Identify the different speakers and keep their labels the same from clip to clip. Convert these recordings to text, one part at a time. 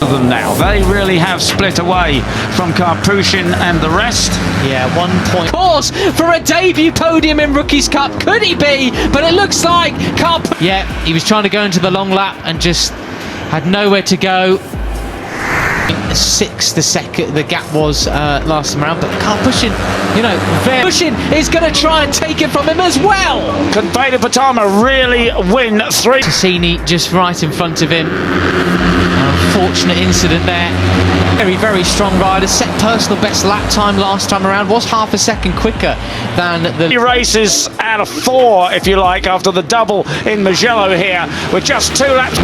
Speaker 1: them now. They really have split away from Karpushin and the rest.
Speaker 2: Yeah, 1 point. Of course, for a debut podium in Rookies Cup, could he be? But it looks like Yeah, he was trying to go into the long lap and just had nowhere to go. 6 the gap was last time around, but Karpushin, you know, Karpushin is going to try and take it from him as well.
Speaker 1: Can Veda Pratama really win 3?
Speaker 2: Tassini just right in front of him. Unfortunate incident there. Very, very strong rider. Set personal best lap time last time around. Was half a second quicker than the
Speaker 1: races out of 4, if you like, after the double in Mugello here, with just 2 laps.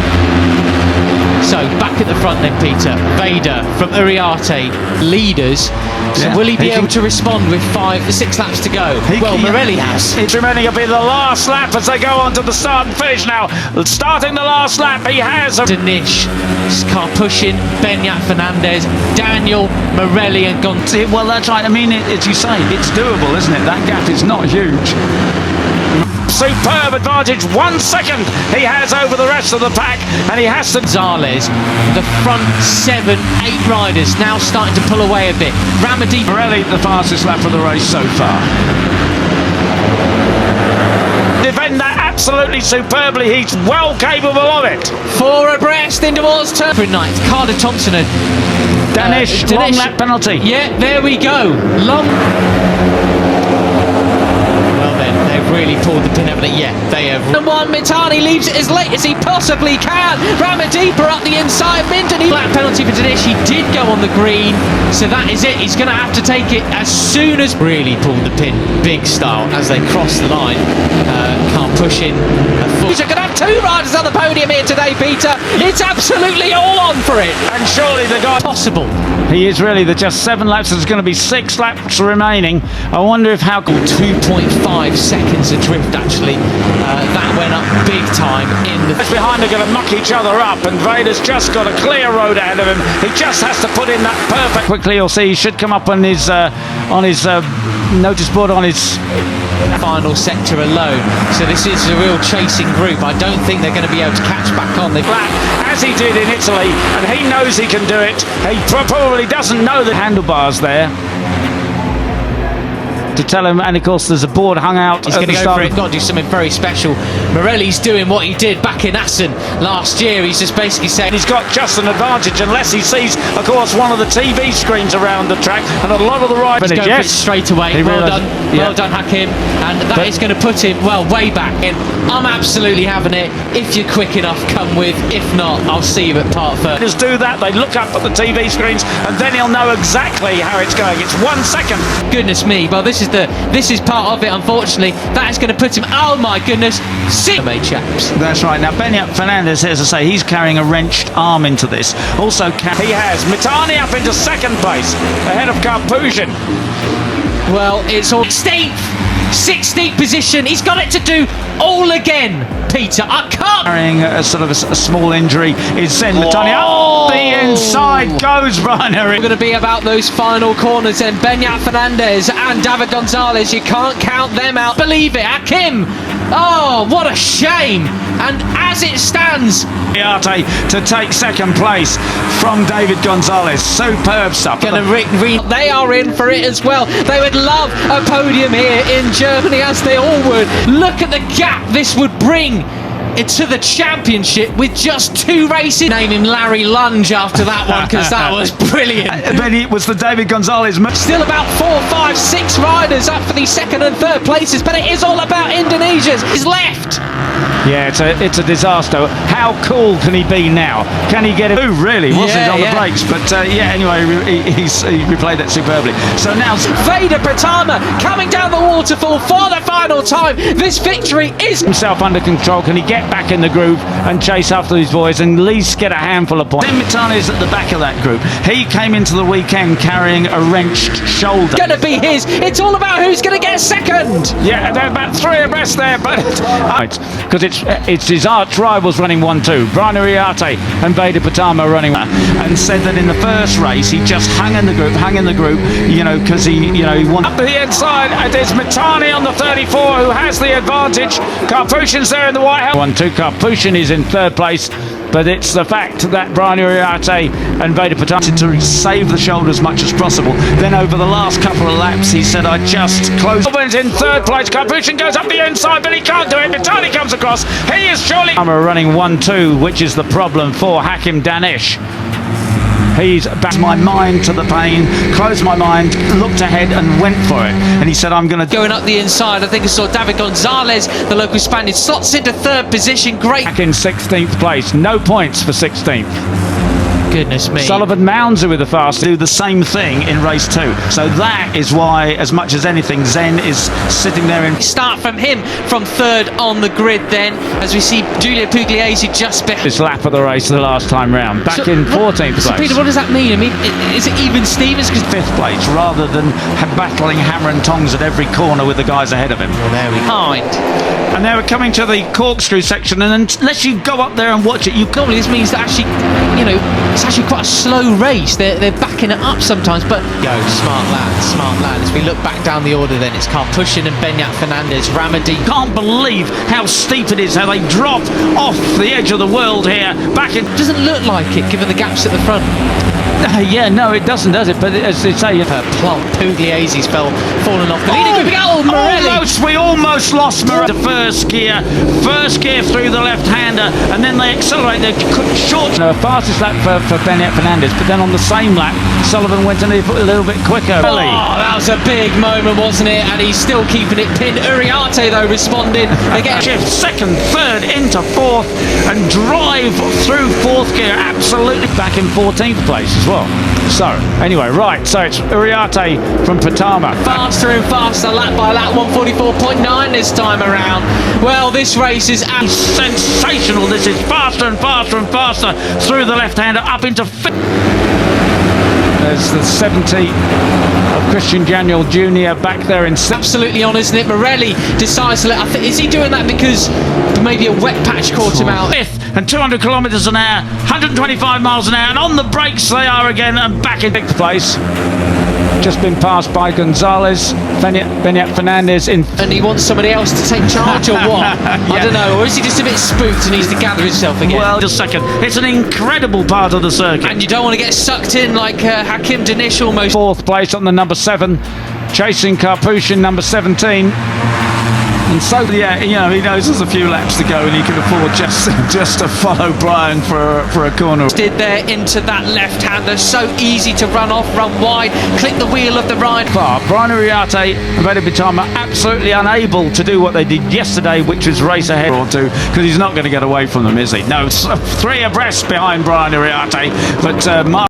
Speaker 2: So back at the front then, Peter. Veda from Uriarte, leaders. So will he be able to respond with 6 laps to go? Well, Morelli has.
Speaker 1: It's remaining to be the last lap as they go on to the start and finish now. Starting the last lap, he has
Speaker 2: Danish, Karpushin, Benyat Fernandez, Daniel, Morelli and Gonti.
Speaker 1: Well, that's right. I mean, as you say, it's doable, isn't it? That gap is not huge. Superb advantage, 1 second he has over the rest of the pack, and he has to.
Speaker 2: Gonzalez, the front 7, 8 riders now starting to pull away a bit. Ramadi.
Speaker 1: Morelli, the fastest lap of the race so far. Defend that absolutely superbly. He's well capable of it.
Speaker 2: 4 abreast in towards turn. Night, Carter Thompson and
Speaker 1: Danish, long lap penalty.
Speaker 2: Yeah, there we go. Long. Really pulled the pin, haven't they? Yeah, they have. And one, Mitani leaves it as late as he possibly can. Ramadeepa up the inside, Minton. Black penalty for Dinesh. He did go on the green, so that is it. He's going to have to take it as soon as. Really pulled the pin, big style as they cross the line. Can't push in. He's going to have 2 riders on the podium here today, Peter. It's absolutely all on for it.
Speaker 1: And surely the guy
Speaker 2: possible.
Speaker 1: He is really. There's just 7 laps. There's going to be 6 laps remaining. I wonder if how
Speaker 2: 2.5 seconds adrift actually. That went up big time in the.
Speaker 1: Behind are going to muck each other up, and Veda's just got a clear road ahead of him. He just has to put in that perfect. Quickly, you'll see he should come up on his notice board on his
Speaker 2: final sector alone. So this is a real chasing group. I don't think they're going to be able to catch back on. They
Speaker 1: black as he did in Italy, and he knows he can do it. He probably doesn't know the handlebars there to tell him, and of course there's a board hung out.
Speaker 2: He's going to go for it. Got to do something very special. Morelli's doing what he did back in Assen last year. He's just basically saying
Speaker 1: he's got just an advantage unless he sees, of course, one of the TV screens around the track, and a lot of the riders.
Speaker 2: He's going for it straight away. Well done, well done, Hakim. And that is going to put him way back in. I'm absolutely having it. If you're quick enough, come with. If not, I'll see you at part 3.
Speaker 1: Just do that. They look up at the TV screens, and then he'll know exactly how it's going. It's 1 second.
Speaker 2: Goodness me. Well, this is part of it, unfortunately. That is going to put him, oh my goodness, 6 chaps.
Speaker 1: That's right. Now, Benyat Fernandez, as I say, he's carrying a wrenched arm into this. Also, he has Mitani up into 2nd place, ahead of Karpushin.
Speaker 2: Well, it's all 16th position. He's got it to do all again, Peter. I can't.
Speaker 1: Carrying a sort of a small injury is Sen Mitani. Oh, the inside goes runner.
Speaker 2: We're going to be about those final corners, and Benyat Fernandez and David Gonzalez. You can't count them out. Believe it, Hakim. Oh, what a shame. And as it stands,
Speaker 1: Uriarte to take 2nd place from David Gonzalez. Superb stuff.
Speaker 2: They are in for it as well. They would love a podium here in Germany, as they all would. Look at the gap this would bring into the championship with just 2 races. Name him Larry Lunge after that one, because that was brilliant.
Speaker 1: But it was the David Gonzalez.
Speaker 2: Still about 4, 5, 6 riders up for the 2nd and 3rd places, but it is all about Indonesia's. He's left.
Speaker 1: Yeah, it's a disaster. How cool can he be now? Can he get it? Oh, really? Wasn't it on the brakes? But anyway, he replayed that superbly. So now
Speaker 2: Veda Pratama coming down the waterfall for the final time. This victory is
Speaker 1: himself under control. Can he get back in the groove and chase after these boys and at least get a handful of points? Mitani is at the back of that group. He came into the weekend carrying a wrenched shoulder.
Speaker 2: Going to be his. It's all about who's going to get 2nd.
Speaker 1: Yeah, they're about 3 abreast there, but because it's his arch rivals running 1-2. Brian Uriarte and Veda Pratama running 1, and said that in the first race he just hung in the group, you know, because he wanted. Up the inside, there's Mitani on the 34 who has the advantage. Karpushin's there in the white helmet. 1-2. Karpushin is in 3rd place. but it's the fact that Brian Uriarte and Veda Pratama to save the shoulder as much as possible. Then over the last couple of laps, he said, I just closed. In third place, Capuchin goes up the inside, but he can't do it. Mitani comes across. He is surely running 1-2, which is the problem for Hakim Danish. He's backed my mind to the pain, closed my mind, looked ahead and went for it. And he said, I'm going to...
Speaker 2: Going up the inside, I think I saw David Gonzalez, the local Spaniard, slots into third position. Great.
Speaker 1: Back in 16th place. No points for 16th.
Speaker 2: Goodness me.
Speaker 1: Sullivan Mounds with the fast do the same thing in race 2. So that is why, as much as anything, Zen is sitting there in...
Speaker 2: Start from him from third on the grid then, as we see Giulio Pugliese just behind.
Speaker 1: This lap of the race the last time round. Back in 14th place.
Speaker 2: So Peter, what does that mean? I mean, is it even Stevens?
Speaker 1: 5th place, rather than battling hammer and tongs at every corner with the guys ahead of him.
Speaker 2: Well, there we go.
Speaker 1: And they were coming to the corkscrew section, and unless you go up there and watch it, you can't.
Speaker 2: This means that actually, you know, it's actually quite a slow race. They're backing it up sometimes, but smart lad. As we look back down the order, then it's Karpushin and Benyat Fernandez, Ramadi.
Speaker 1: Can't believe how steep it is, how they drop off the edge of the world here. Back in.
Speaker 2: Doesn't look like it, given the gaps at the front.
Speaker 1: Yeah, no, it doesn't, does it? But as they say,
Speaker 2: plump Pugliese's fallen off the leading group.
Speaker 1: We almost lost the first gear through the left-hander, and then they accelerate. They're short. Fastest lap for Benyat Fernandez, but then on the same lap, Sullivan went a little bit quicker.
Speaker 2: Oh, that was a big moment, wasn't it? And he's still keeping it pinned. Uriarte, though, responding. They get
Speaker 1: shift second, third into fourth, and drive through fourth gear. Absolutely back in 14th place as well. So anyway, right, so it's Uriarte from Pratama.
Speaker 2: Faster and faster, lap by lap, 144.9 this time around. Well, this race is
Speaker 1: sensational. This is faster and faster and faster through the left-hander up into fifth. There's the 70 of Christian Daniel Jr. back there in...
Speaker 2: Absolutely on, isn't it? Morelli decides to let... is he doing that because maybe a wet patch caught him out?
Speaker 1: Fifth and 200 kilometres an hour, 125 miles an hour, and on the brakes they are again, and back in sixth place. Just been passed by Gonzalez, Benyat Fernandez in...
Speaker 2: And he wants somebody else to take charge or what? Yeah. I don't know, or is he just a bit spooked and needs to gather himself again?
Speaker 1: Well, just a second. It's an incredible part of the circuit.
Speaker 2: And you don't want to get sucked in like Hakim Danish almost.
Speaker 1: Fourth place on the number 7, chasing Karpushin, number 17. And so, yeah, you know, he knows there's a few laps to go and he can afford just to follow Brian for a corner.
Speaker 2: Did there into that left-hander, so easy to run off, run wide, click the wheel of the ride.
Speaker 1: Brian Uriarte and Veda Pratama absolutely unable to do what they did yesterday, which was race ahead or two, because he's not going to get away from them, is he? No, 3 abreast behind Brian Uriarte, but